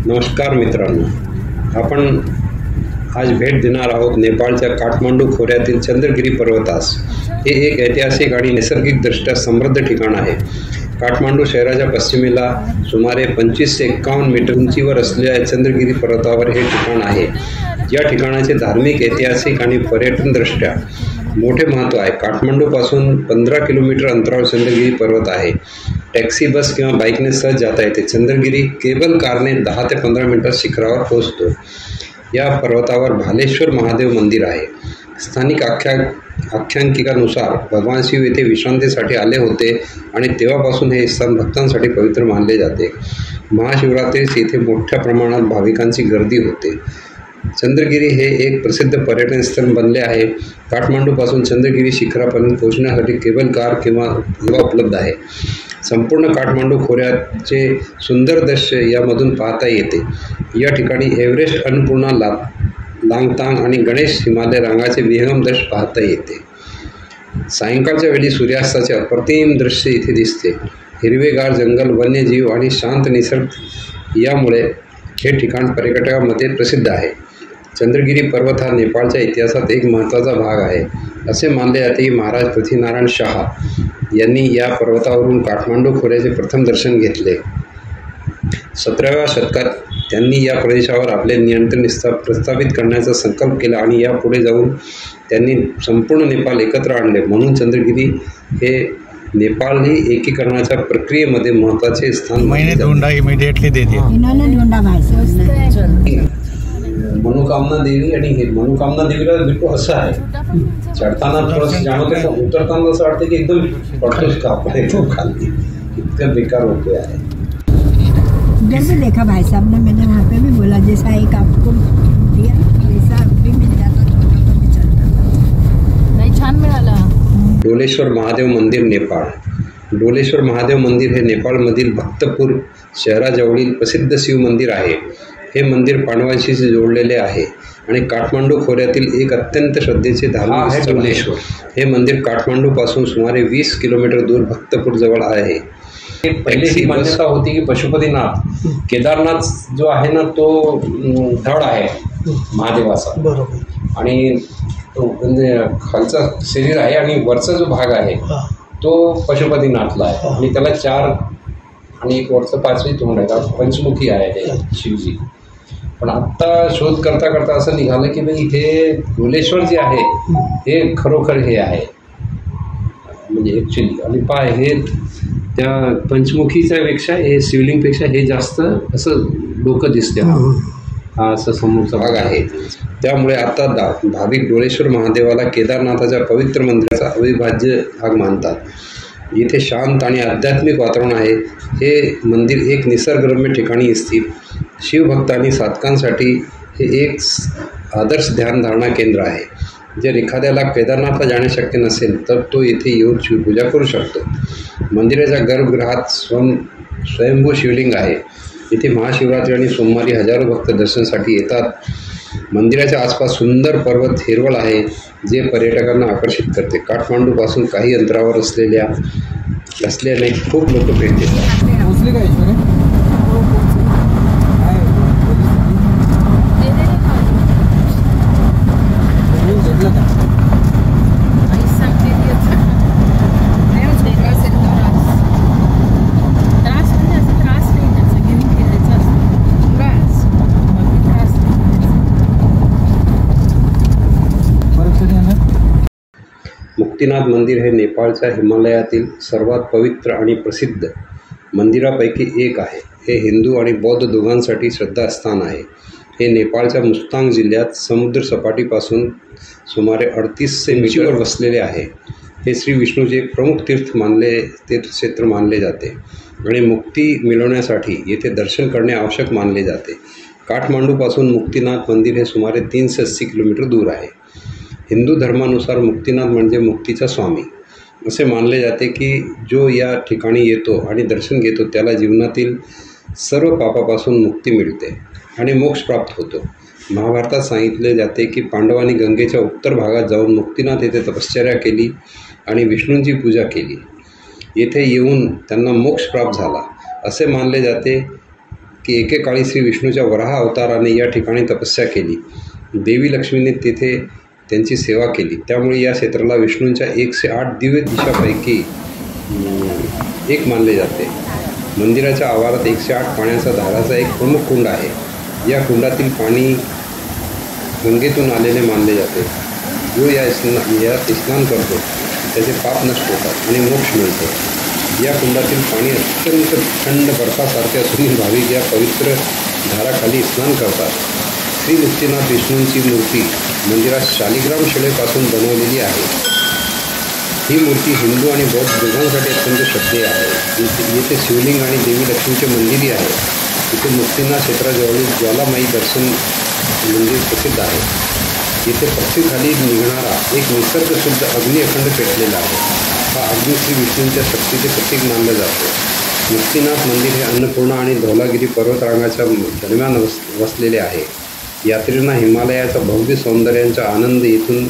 नमस्कार मित्रांनो, आपण आज भेट देणार आहोत नेपाळच्या काठमांडू खोऱ्यातील चंद्रगिरी पर्वतास। हे एक ऐतिहासिक आणि नैसर्गिकदृष्ट्या समृद्ध ठिकाण आहे। काठमांडू शहराच्या पश्चिमेला सुमारे 25 ते 51 मीटर उंचीवर असलेल्या चंद्रगिरी पर्वतावर हे ठिकाण आहे। या ठिकाणाचे धार्मिक, ऐतिहासिक आणि पर्यटनदृष्ट्या मोठे महत्त्व आहे। काठमांडूपासून 15 किलोमीटर अंतरावर चंद्रगिरी पर्वत आहे। टॅक्सी, बस किंवा बाईकने सहज जाता येते। चंद्रगिरी केबल कारने 10 ते 15 मिनिटात शिखरावर पोहोचतो। या पर्वतावर भालेश्वर महादेव मंदिर आहे। स्थानिक आख्यायिकानुसार भगवान शिव येथे विश्रांतीसाठी आले होते आणि तेव्हापासून हे स्थान भक्तांसाठी पवित्र मानले जाते। महाशिवरात्रीस येथे मोठ्या प्रमाणात भाविकांची गर्दी होते। चंद्रगिरी हे एक प्रसिद्ध पर्यटन स्थळ बनले आहे। काठमांडूपासून चंद्रगिरी शिखरापर्यंत पोहोचण्यासाठी केबल कार किंवा सेवा उपलब्ध आहे। संपूर्ण काठमांडू खोऱ्याचे सुंदर दृश्य यामधून पाहता येते। या ठिकाणी एव्हरेस्ट, अन्नपूर्णा, लांगतांग आणि गणेश हिमालय रांगाचे विहंगम दृश्य पाहता येते। सायंकाळच्या वेळी सूर्यास्ताचे अप्रतिम दृश्य इथे दिसते। हिरवेगार जंगल, वन्यजीव आणि शांत निसर्ग यामुळे हे ठिकाण पर्यटकांमध्ये प्रसिद्ध आहे। चंद्रगिरी पर्वत हा नेपाळच्या इतिहासात एक महत्त्वाचा भाग आहे। असे मानले जाते की महाराज पृथ्वीनारायण शाह यांनी या पर्वतावरून काठमांडू खोऱ्याचे प्रथम दर्शन घेतले। 17व्या शतकात त्यांनी या प्रदेशावर आपले नियंत्रण प्रस्थापित करण्याचा संकल्प केला आणि यापुढे जाऊन त्यांनी संपूर्ण नेपाळ एकत्र आणले। म्हणून चंद्रगिरी हे नेपाळी एकीकरणाच्या प्रक्रियेमध्ये महत्त्वाचे स्थान मानले जाते। मनोकामना देवी आणि हे मनोकामना देवीला भेटू असं आहे। चढताना थोडंसं जाणवतं, उतरताना असं वाटतं की एकदम पडतोच का आपण एकदम खाली, इतकं बेकार होते आहे। उधर भी देखा भाई साहब ने, मैंने वहाँ पे भी बोला जैसा एक आपको दिया वैसा भी मिल जाता तो चलता नहीं। छान मिळाला। डोलेश्वर महादेव मंदिर, नेपाळ। डोलेश्वर महादेव मंदिर हे नेपाळमधील भक्तपूर शहराजवळील प्रसिद्ध शिव मंदिर आहे। हे मंदिर पांडवांशी जोडलेले आहे आणि काठमांडू खोऱ्यातील एक अत्यंत श्रद्धेचे धार्मिक स्थळ डोलेश्वर हे मंदिर काठमांडूपासून सुमारे 20 किलोमीटर दूर भक्तपूर जवळ आहे। पहिले ही मान्यता होती की पशुपतीनाथ, केदारनाथ जो आहे ना तो धड आहे महादेवाचा, बरोबर, आणि तो म्हणजे खालचा शरीर आहे आणि वरचा जो भाग आहे तो पशुपतीनाथला आहे आणि त्याला 4 आणि एक वरचं 5वी तोंड आहे, पंचमुखी आहे ते शिवजी। पण आत्ता शोध करता करता असं निघालं की भाई हे डोलेश्वर जे आहे हे खरोखर हे आहे म्हणजे ॲक्च्युली, आणि हे त्या पंचमुखीच्या पेक्षा हे शिवलिंगपेक्षा हे जास्त असं डोकं दिसते, हा असं समोरचा भाग आहे। त्यामुळे आता भाविक डोलेश्वर महादेवाला केदारनाथाच्या पवित्र मंदिराचा अविभाज्य भाग मानतात। इथे शांत आणि आध्यात्मिक वातावरण आहे। हे मंदिर एक निसर्गरम्य ठिकाणी स्थित शिवभक्त आणि साधकांसाठी हे एक आदर्श ध्यानधारणा केंद्र आहे। जर एखाद्याला केदारनाथला जाणे शक्य नसेल तर तो येथे येऊन शिवपूजा करू शकतो। मंदिराच्या गर्भगृहात स्वयंभू शिवलिंग आहे। इथे महाशिवरात्री आणि सोमवारी हजारो भक्त दर्शनासाठी येतात। मंदिराच्या आसपास सुंदर पर्वत हिरवळ आहे जे पर्यटकांना आकर्षित करते। काठमांडूपासून काही अंतरावर असल्याने खूप लोक भेट देतात। मुक्तिनाथ मंदिर हे नेपाळच्या हिमालयातील सर्वात पवित्र आणि प्रसिद्ध मंदिरापैकी एक आहे। हे हिंदू आणि बौद्ध दोघांसाठी श्रद्धास्थान आहे। हे नेपाळच्या मुस्तांग जिल्ह्यात समुद्र सपाटीपासून सुमारे 3800 मीटरवर वसलेले आहे। हे श्री विष्णूचे एक प्रमुख तीर्थक्षेत्र मानले जाते आणि मुक्ती मिळवण्यासाठी येथे दर्शन करणे आवश्यक मानले जाते। काठमांडूपासून मुक्तिनाथ मंदिर हे सुमारे 380 किलोमीटर दूर आहे। हिंदू धर्मानुसार मुक्तिनाथ म्हणजे मुक्तीचा स्वामी असे मानले जाते की जो या ठिकाणी येतो आणि दर्शन घेतो त्याला जीवनातील सर्व पापापासून मुक्ती मिळते आणि मोक्ष प्राप्त होतो। महाभारतात सांगितले जाते की पांडवांनी गंगेच्या उत्तर भागात जाऊन मुक्तिनाथ येथे तपश्चर्या केली आणि विष्णूंची पूजा केली। येथे येऊन त्यांना मोक्ष प्राप्त झाला असे मानले जाते की एकेकाळी श्री विष्णूच्या वराह अवताराने या ठिकाणी तपस्या केली. देवी लक्ष्मीने तिथे त्यांची सेवा केली. त्यामुळे या क्षेत्राला विष्णूंच्या 108 दिव्य दिशापैकी एक मानले जाते. मंदिराच्या आवारात 108 पाण्याचा धाराचा एक प्रमुख कुंड आहे. या कुंडातील पाणी गंगेतून आलेले मानले जाते. जो यात स्नान करतो त्याचे पाप नष्ट होतात आणि मोक्ष मिळतो. या कुंडातील पाणी अत्यंत थंड बर्फासारखे असून भाविक या पवित्र धाराखाली स्नान करतात. श्री मुक्तीनाथ विष्णूंची मूर्ती मंदिरात शालिग्राम शिळेपासून बनवलेली आहे. ही मूर्ती हिंदू आणि बौद्ध दोघांसाठी अत्यंत श्रद्धेय आहे. येथे शिवलिंग आणि देवी लक्ष्मीचे मंदिरही आहे. इथे मुक्तीनाथ क्षेत्राजवळील ज्वालामाई दर्शन मंदिर प्रसिद्ध आहे. येथे पक्षीखाली निघणारा एक निसर्गशुद्ध अग्नी अखंड पेटलेला आहे. हा अग्नी श्री विष्णूंच्या शक्तीचे प्रतीक मानलं जाते. मुक्तीनाथ मंदिर हे अन्नपूर्णा आणि धौलागिरी पर्वतरांगाच्या दरम्यान वसलेले आहे. यात्रेंना हिमालयाचा भव्य सौंदर्यांचा आनंद येथून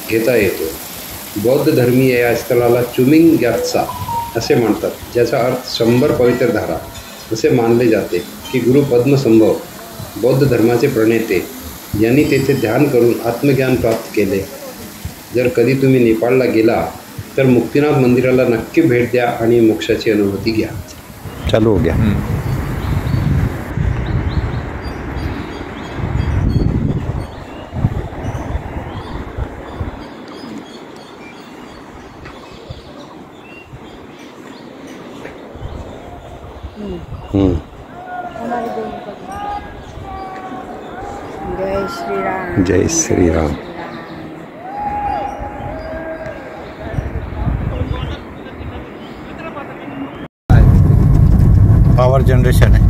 घेता येतो. बौद्ध धर्मीय या स्थळाला चुमिंग ग्यात्सा असे म्हणतात, ज्याचा अर्थ 100 पवित्र धारा. असे मानले जाते की गुरु पद्मसंभव बौद्ध धर्माचे प्रणेते यांनी तेथे ध्यान करून आत्मज्ञान प्राप्त केले. जर कधी तुम्ही नेपाळला गेला तर मुक्तीनाथ मंदिराला नक्की भेट द्या आणि मोक्षाची अनुभूती घ्या. चालू हो गया. जय श्री राम. जय श्री राम. पॉवर जनरेशन है.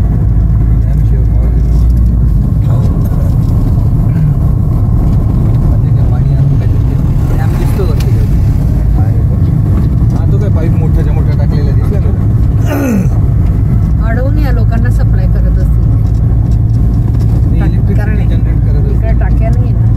पाईप मोठ्याच्या मोठ्या टाकलेल्या दिसल्या ना, अडवून या लोकांना सप्लाय करत असतील. इलेक्ट्रिसिटी जनरेट करत असतील. इकडे टाक्या नाही ना.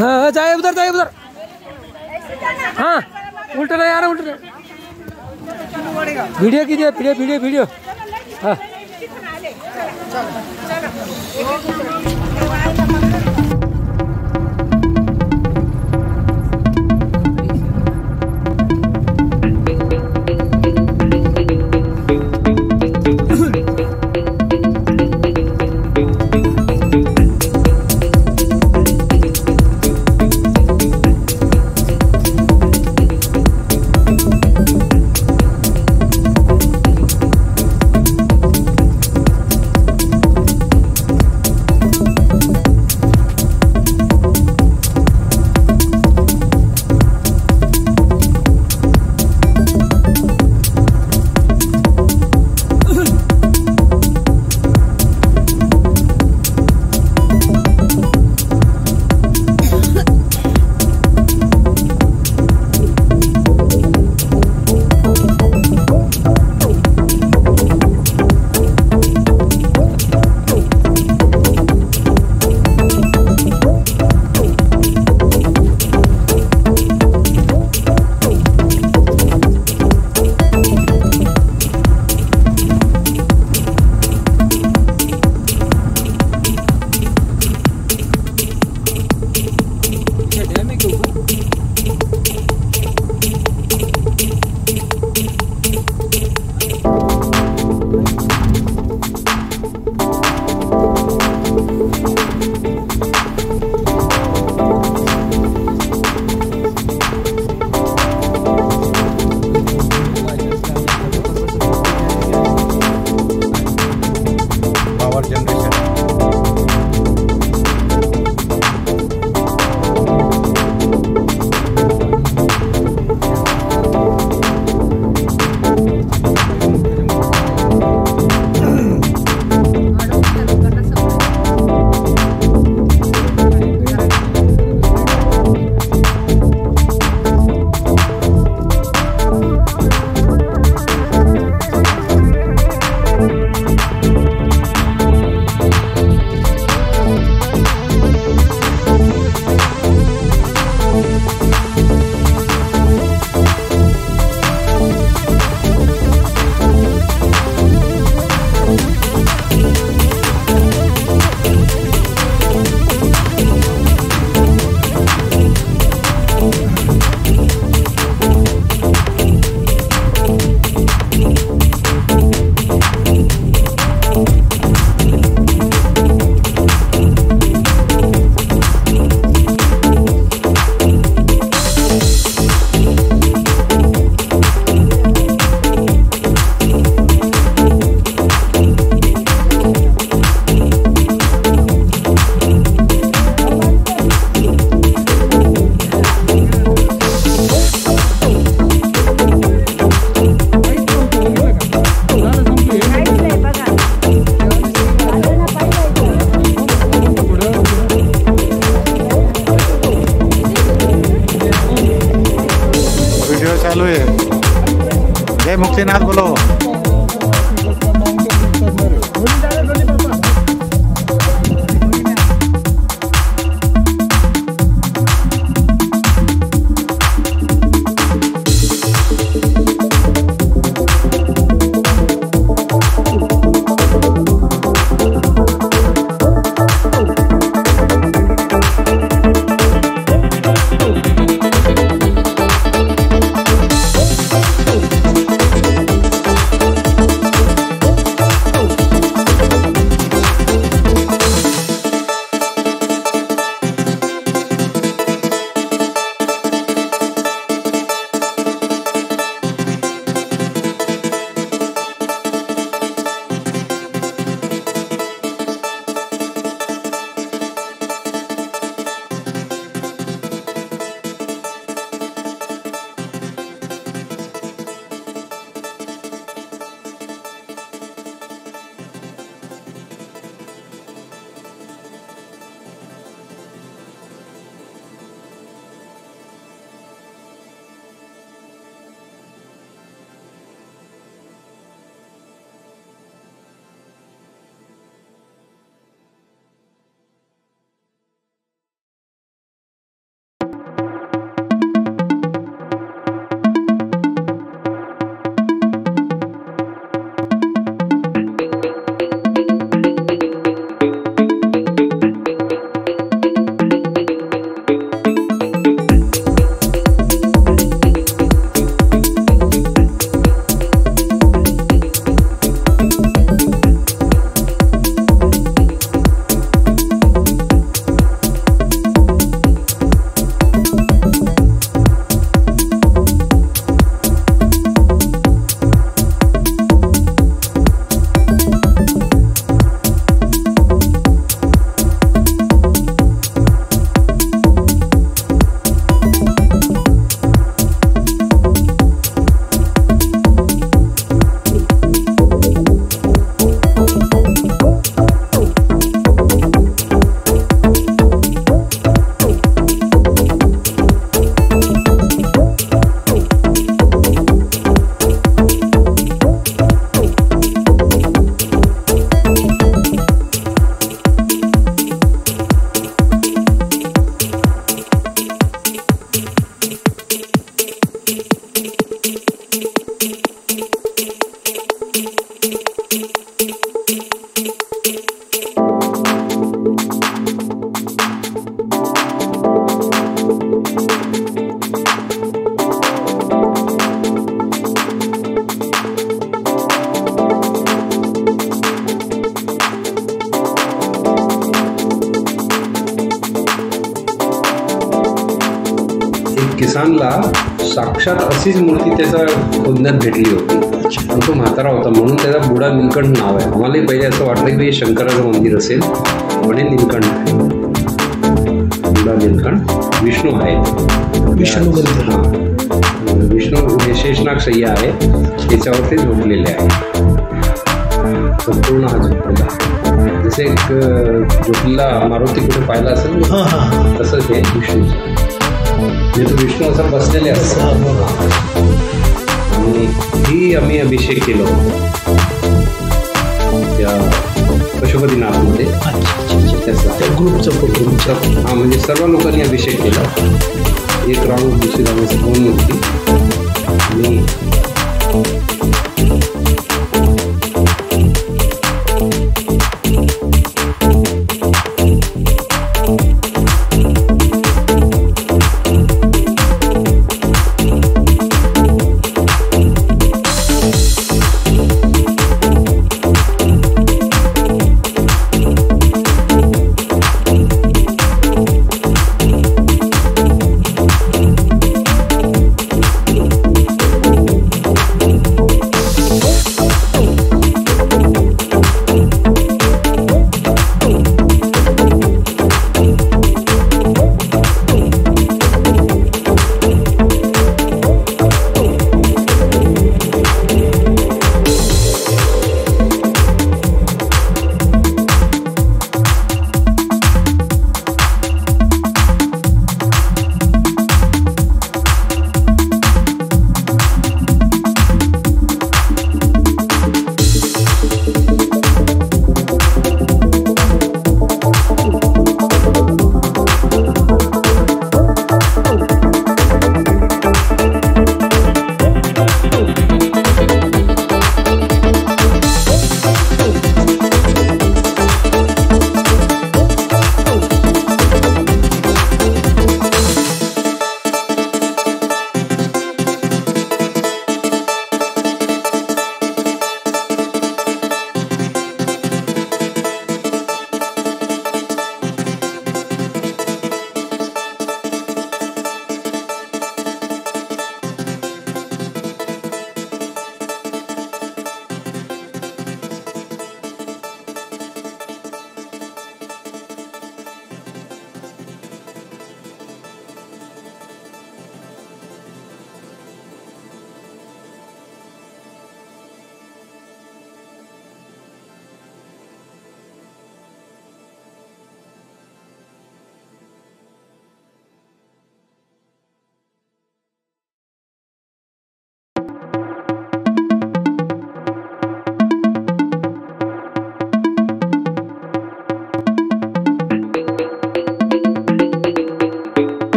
हाँ जाए उधर, जाए उधर. हाँ उल्टा नहीं आ रहा, उल्टा वीडियो कीजिए, वीडियो वीडियो वीडियो. हाँ किसानला साक्षात अशीच मूर्ती त्याचा खोदण्यात भेटली होती. पण तो म्हातारा होता म्हणून त्याचा बुडा नीलकंठ नाव आहे. आम्हालाही पहिले असं वाटलं की हे शंकराचं मंदिर असेल, म्हणे नीलकंठ आहे. बुडा नीलकंठ विष्णू आहे. विष्णू मंदिर. हां, विष्णू हे शेषनाग शय्या आहे, त्याच्यावर ते झोपलेले आहे. संपूर्ण हा झोपलेला, जसे एक झोपलेला मारुती कुठे पाहिला असेल तसंच हे विष्णूचं. म्हणजे तो विष्णू असा बसलेले असतात. आणि ही आम्ही अभिषेक केला होता त्या पशुपतीनाथमध्ये. त्या ग्रुपचा फोटो. हां, म्हणजे सर्व लोकांनी अभिषेक केला. एक राऊंड, दुसरी राऊंड, 2 मूर्ती. आणि